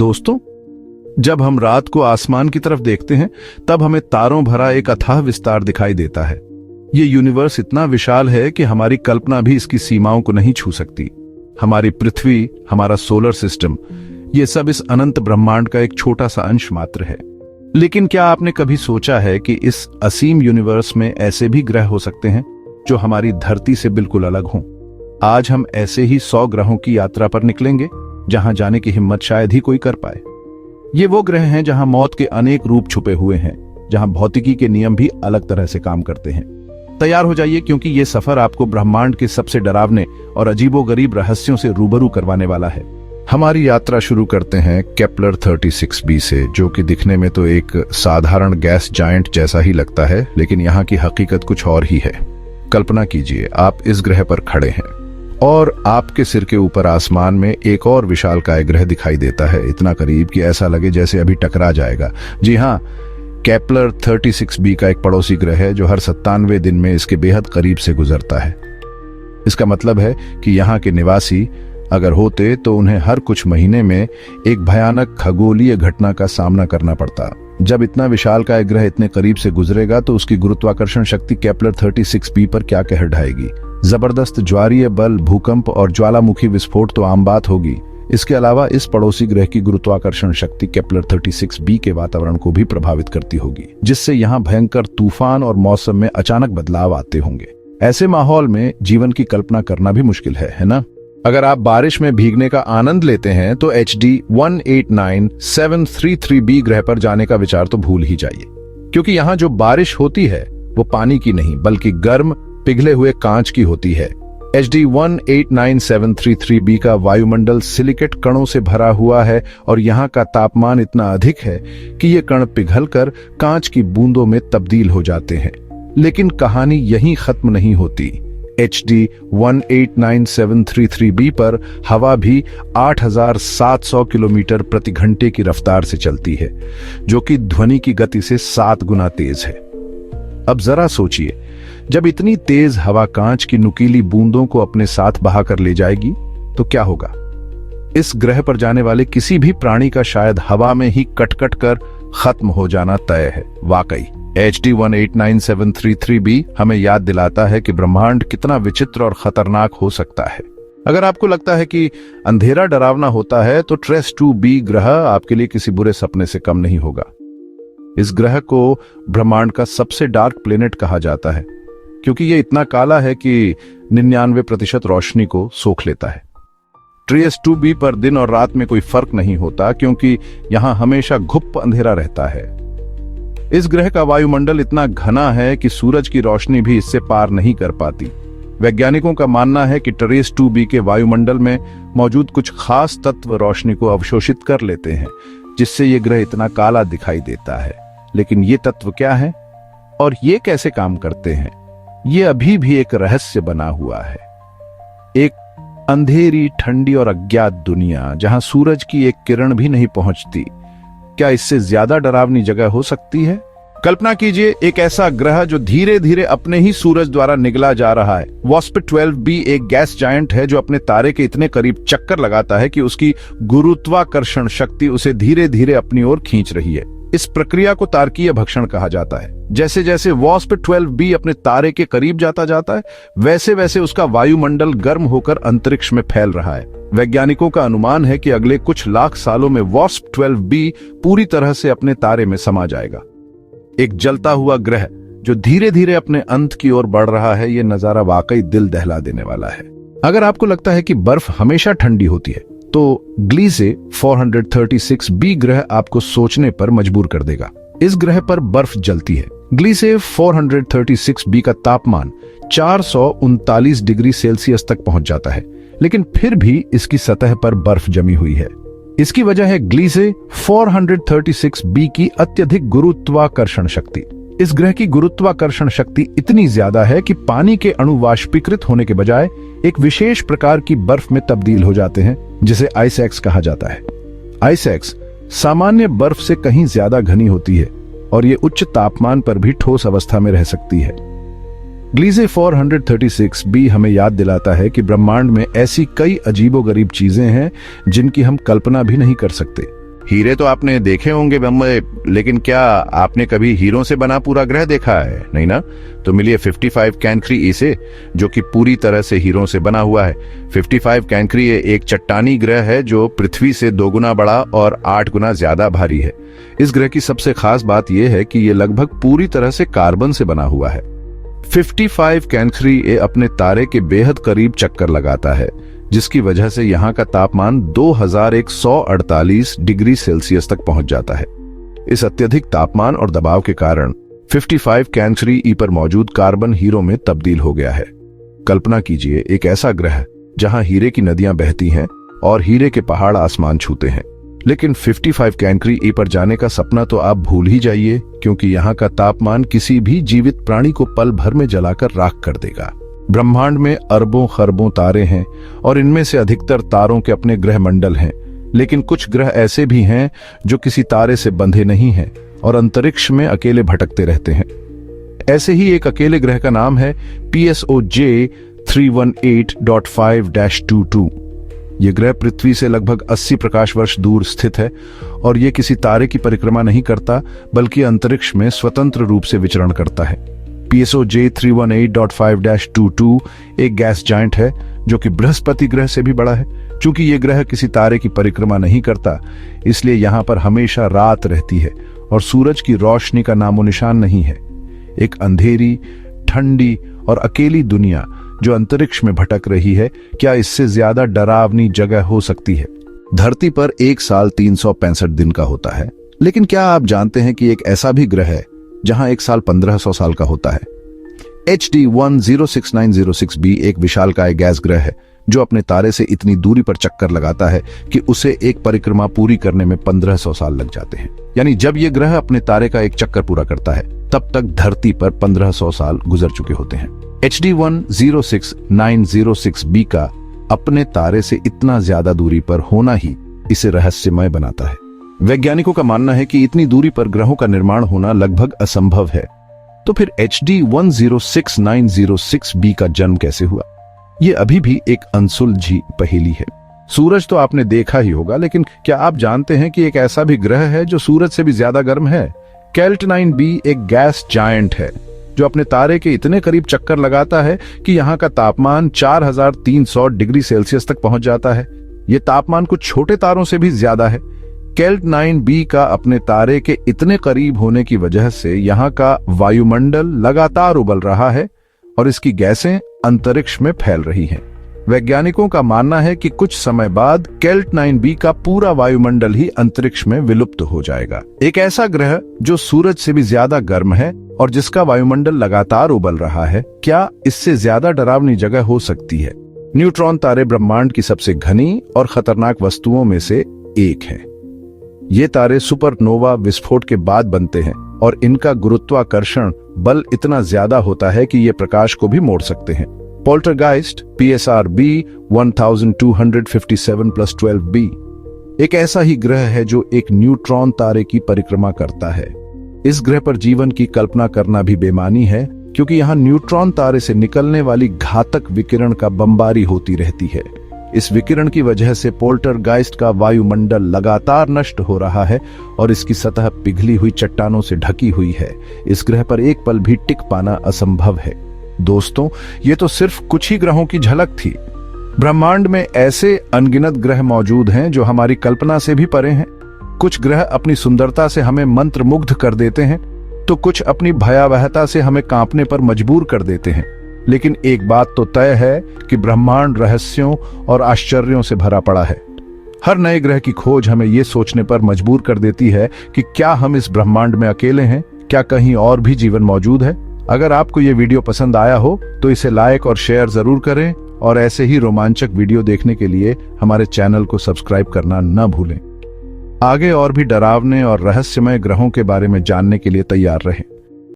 दोस्तों, जब हम रात को आसमान की तरफ देखते हैं तब हमें तारों भरा एक अथाह विस्तार दिखाई देता है। ये यूनिवर्स इतना विशाल है कि हमारी कल्पना भी इसकी सीमाओं को नहीं छू सकती। हमारी पृथ्वी, हमारा सोलर सिस्टम, ये सब इस अनंत ब्रह्मांड का एक छोटा सा अंश मात्र है। लेकिन क्या आपने कभी सोचा है कि इस असीम यूनिवर्स में ऐसे भी ग्रह हो सकते हैं जो हमारी धरती से बिल्कुल अलग हों? आज हम ऐसे ही 100 ग्रहों की यात्रा पर निकलेंगे जहां जाने की हिम्मत शायद ही कोई कर पाए। ये वो ग्रह हैं जहां मौत के अनेक रूप छुपे हुए हैं, जहां भौतिकी के नियम भी अलग तरह से काम करते हैं। तैयार हो जाइए, क्योंकि ये सफर आपको ब्रह्मांड के सबसे डरावने और अजीबोगरीब रहस्यों से रूबरू करवाने वाला है। हमारी यात्रा शुरू करते हैं केपलर 36b से, जो कि दिखने में तो एक साधारण गैस जायंट जैसा ही लगता है, लेकिन यहाँ की हकीकत कुछ और ही है। कल्पना कीजिए, आप इस ग्रह पर खड़े हैं और आपके सिर के ऊपर आसमान में एक और विशालकाय ग्रह दिखाई देता है, इतना करीब कि ऐसा लगे जैसे अभी टकरा जाएगा। जी हाँ, केपलर 36b का एक पड़ोसी ग्रह है जो हर 97 दिन में इसके बेहद करीब से गुजरता है। इसका मतलब है कि यहाँ के निवासी अगर होते तो उन्हें हर कुछ महीने में एक भयानक खगोलीय घटना का सामना करना पड़ता। जब इतना विशालकाय ग्रह इतने करीब से गुजरेगा तो उसकी गुरुत्वाकर्षण शक्ति केपलर 36b पर क्या कहर ढाएगी। जबरदस्त ज्वारीय बल, भूकंप और ज्वालामुखी विस्फोट तो आम बात होगी। इसके अलावा इस पड़ोसी ग्रह की गुरुत्वाकर्षण शक्ति केपलर 36b के वातावरण को भी प्रभावित करती होगी, जिससे यहाँ भयंकर तूफान और मौसम में अचानक बदलाव आते होंगे। ऐसे माहौल में जीवन की कल्पना करना भी मुश्किल है ना? अगर आप बारिश में भीगने का आनंद लेते हैं तो HD 189733b ग्रह पर जाने का विचार तो भूल ही जाइए, क्योंकि यहाँ जो बारिश होती है वो पानी की नहीं बल्कि गर्म पिघले हुए कांच की होती है। HD 189733b का वायुमंडल सिलिकेट कणों से भरा हुआ है और यहाँ का तापमान इतना अधिक है कि ये कण पिघलकर कांच की बूंदों में तब्दील हो जाते हैं। लेकिन कहानी यहीं खत्म नहीं होती। HD 189733b पर हवा भी 8700 किलोमीटर प्रति घंटे की रफ्तार से चलती है, जो कि ध्वनि की गति से 7 गुना तेज है। अब जरा सोचिए, जब इतनी तेज हवा कांच की नुकीली बूंदों को अपने साथ बहाकर ले जाएगी तो क्या होगा? इस ग्रह पर जाने वाले किसी भी प्राणी का शायद हवा में ही कट-कट कर खत्म हो जाना तय है। वाकई HD 189733b हमें याद दिलाता है कि ब्रह्मांड कितना विचित्र और खतरनाक हो सकता है। अगर आपको लगता है कि अंधेरा डरावना होता है तो ट्रेस 2b ग्रह आपके लिए किसी बुरे सपने से कम नहीं होगा। इस ग्रह को ब्रह्मांड का सबसे डार्क प्लेनेट कहा जाता है, क्योंकि यह इतना काला है कि 99% रोशनी को सोख लेता है। ट्रेस 2b पर दिन और रात में कोई फर्क नहीं होता, क्योंकि यहां हमेशा घुप अंधेरा रहता है। इस ग्रह का वायुमंडल इतना घना है कि सूरज की रोशनी भी इससे पार नहीं कर पाती। वैज्ञानिकों का मानना है कि ट्रेस 2b के वायुमंडल में मौजूद कुछ खास तत्व रोशनी को अवशोषित कर लेते हैं, जिससे ये ग्रह इतना काला दिखाई देता है। लेकिन ये तत्व क्या है और ये कैसे काम करते हैं, ये अभी भी एक रहस्य बना हुआ है। एक अंधेरी, ठंडी और अज्ञात दुनिया जहां सूरज की एक किरण भी नहीं पहुंचती। क्या इससे ज्यादा डरावनी जगह हो सकती है? कल्पना कीजिए, एक ऐसा ग्रह जो धीरे धीरे अपने ही सूरज द्वारा निगला जा रहा है। WASP 12b एक गैस जायंट है जो अपने तारे के इतने करीब चक्कर लगाता है कि उसकी गुरुत्वाकर्षण शक्ति उसे धीरे धीरे अपनी ओर खींच रही है। इस प्रक्रिया को तारकीय भक्षण कहा जाता है। जैसे जैसे WASP 12b अपने तारे के करीब जाता है, वैसे वैसे उसका वायुमंडल गर्म होकर अंतरिक्ष में फैल रहा है। वैज्ञानिकों का अनुमान है कि अगले कुछ लाख सालों में WASP 12b पूरी तरह से अपने तारे में समा जाएगा। एक जलता हुआ ग्रह जो धीरे धीरे अपने अंत की ओर बढ़ रहा है, ये नजारा वाकई दिल दहला देने वाला है। अगर आपको लगता है कि बर्फ हमेशा ठंडी होती है तो ग्लीसे 436b ग्रह आपको सोचने पर मजबूर कर देगा। इस ग्रह पर बर्फ जलती है। ग्लीसे 436b का तापमान 439 डिग्री सेल्सियस तक पहुंच जाता है, लेकिन फिर भी इसकी सतह पर बर्फ जमी हुई है। इसकी वजह है ग्लीसे 436b की अत्यधिक गुरुत्वाकर्षण शक्ति। इस ग्रह की गुरुत्वाकर्षण शक्ति इतनी ज्यादा है कि पानी के अणु वाष्पीकृत होने के बजाय एक विशेष प्रकार की बर्फ में तब्दील हो जाते हैं, जिसे आइस एक्स कहा जाता है। आइस एक्स सामान्य बर्फ से कहीं ज्यादा घनी होती है और ये उच्च तापमान पर भी ठोस अवस्था में रह सकती है। ग्लीसे 436b हमें याद दिलाता है कि ब्रह्मांड में ऐसी कई अजीबोगरीब चीजें हैं जिनकी हम कल्पना भी नहीं कर सकते। हीरे तो आपने देखे होंगे बम्बई, लेकिन क्या आपने कभी हीरों से बना पूरा ग्रह देखा है? नहीं ना? तो मिलिए 55 कैंक्री ए से, जो कि पूरी तरह से हीरों से बना हुआ है। 55 कैंक्री ए एक चट्टानी ग्रह है जो पृथ्वी से 2 गुना बड़ा और 8 गुना ज्यादा भारी है। इस ग्रह की सबसे खास बात यह है कि यह लगभग पूरी तरह से कार्बन से बना हुआ है। 55 कैंक्री ए अपने तारे के बेहद करीब चक्कर लगाता है, जिसकी वजह से यहाँ का तापमान 2148 डिग्री सेल्सियस तक पहुंच जाता है। इस अत्यधिक तापमान और दबाव के कारण 55 कैंक्री ई पर मौजूद कार्बन हीरो में तब्दील हो गया है। कल्पना कीजिए एक ऐसा ग्रह जहां हीरे की नदियां बहती हैं और हीरे के पहाड़ आसमान छूते हैं। लेकिन 55 कैंक्री ई पर जाने का सपना तो आप भूल ही जाइए, क्योंकि यहाँ का तापमान किसी भी जीवित प्राणी को पल भर में जलाकर राख कर देगा। ब्रह्मांड में अरबों खरबों तारे हैं और इनमें से अधिकतर तारों के अपने ग्रह मंडल हैं, लेकिन कुछ ग्रह ऐसे भी हैं जो किसी तारे से बंधे नहीं हैं और अंतरिक्ष में अकेले भटकते रहते हैं। ऐसे ही एक अकेले ग्रह का नाम है PSOJ 318.5-22। ये ग्रह पृथ्वी से लगभग 80 प्रकाश वर्ष दूर स्थित है और ये किसी तारे की परिक्रमा नहीं करता, बल्कि अंतरिक्ष में स्वतंत्र रूप से विचरण करता है। PSOJ 318.5-22 एक गैस जायंट है जो कि बृहस्पति ग्रह से भी बड़ा है। चूंकि ये ग्रह किसी तारे की परिक्रमा नहीं करता, इसलिए यहाँ पर हमेशा रात रहती है और सूरज की रोशनी का नामो निशान नहीं है। एक अंधेरी, ठंडी और अकेली दुनिया जो अंतरिक्ष में भटक रही है, क्या इससे ज्यादा डरावनी जगह हो सकती है? धरती पर एक साल 365 दिन का होता है, लेकिन क्या आप जानते हैं कि एक ऐसा भी ग्रह है जहां एक साल 1500 साल का होता है? HD 106906b एक विशालकाय गैस ग्रह है जो अपने तारे से इतनी दूरी पर चक्कर लगाता है कि उसे एक परिक्रमा पूरी करने में 1500 साल लग जाते हैं। यानी जब यह ग्रह अपने तारे का एक चक्कर पूरा करता है, तब तक धरती पर 1500 साल गुजर चुके होते हैं। HD 106906b का अपने तारे से इतना ज्यादा दूरी पर होना ही इसे रहस्यमय बनाता है। वैज्ञानिकों का मानना है कि इतनी दूरी पर ग्रहों का निर्माण होना लगभग असंभव है। तो फिर HD 106906b का जन्म कैसे हुआ? यह अभी भी एक अनसुलझी पहेली है। सूरज तो आपने देखा ही होगा, लेकिन क्या आप जानते हैं कि एक ऐसा भी ग्रह है जो सूरज से भी ज्यादा गर्म है? कैल्ट 9b एक गैस जायंट है जो अपने तारे के इतने करीब चक्कर लगाता है कि यहाँ का तापमान 4300 डिग्री सेल्सियस तक पहुंच जाता है। यह तापमान कुछ छोटे तारों से भी ज्यादा है। कैल्ट 9b का अपने तारे के इतने करीब होने की वजह से यहाँ का वायुमंडल लगातार उबल रहा है और इसकी गैसें अंतरिक्ष में फैल रही हैं। वैज्ञानिकों का मानना है कि कुछ समय बाद कैल्ट 9b का पूरा वायुमंडल ही अंतरिक्ष में विलुप्त हो जाएगा। एक ऐसा ग्रह जो सूरज से भी ज्यादा गर्म है और जिसका वायुमंडल लगातार उबल रहा है, क्या इससे ज्यादा डरावनी जगह हो सकती है? न्यूट्रॉन तारे ब्रह्मांड की सबसे घनी और खतरनाक वस्तुओं में से एक है। ये तारे सुपरनोवा विस्फोट के बाद बनते हैं और इनका गुरुत्वाकर्षण बल इतना ज्यादा होता है कि ये प्रकाश को भी मोड़ सकते हैं। पोल्टरगाइस्ट PSRB 1257+12b एक ऐसा ही ग्रह है जो एक न्यूट्रॉन तारे की परिक्रमा करता है। इस ग्रह पर जीवन की कल्पना करना भी बेमानी है, क्योंकि यहाँ न्यूट्रॉन तारे से निकलने वाली घातक विकिरण का बमबारी होती रहती है। इस विकिरण की वजह से पोल्टरगाइस्ट का वायुमंडल लगातार नष्ट हो रहा है और इसकी सतह पिघली हुई चट्टानों से ढकी हुई है। इस ग्रह पर एक पल भी टिक पाना असंभव है। दोस्तों, ये तो सिर्फ कुछ ही ग्रहों की झलक थी। ब्रह्मांड में ऐसे अनगिनत ग्रह मौजूद हैं जो हमारी कल्पना से भी परे हैं। कुछ ग्रह अपनी सुंदरता से हमें मंत्रमुग्ध कर देते हैं, तो कुछ अपनी भयावहता से हमें कांपने पर मजबूर कर देते हैं। लेकिन एक बात तो तय है कि ब्रह्मांड रहस्यों और आश्चर्यों से भरा पड़ा है। हर नए ग्रह की खोज हमें यह सोचने पर मजबूर कर देती है कि क्या हम इस ब्रह्मांड में अकेले हैं? क्या कहीं और भी जीवन मौजूद है? अगर आपको ये वीडियो पसंद आया हो तो इसे लाइक और शेयर जरूर करें और ऐसे ही रोमांचक वीडियो देखने के लिए हमारे चैनल को सब्सक्राइब करना न भूलें। आगे और भी डरावने और रहस्यमय ग्रहों के बारे में जानने के लिए तैयार रहें।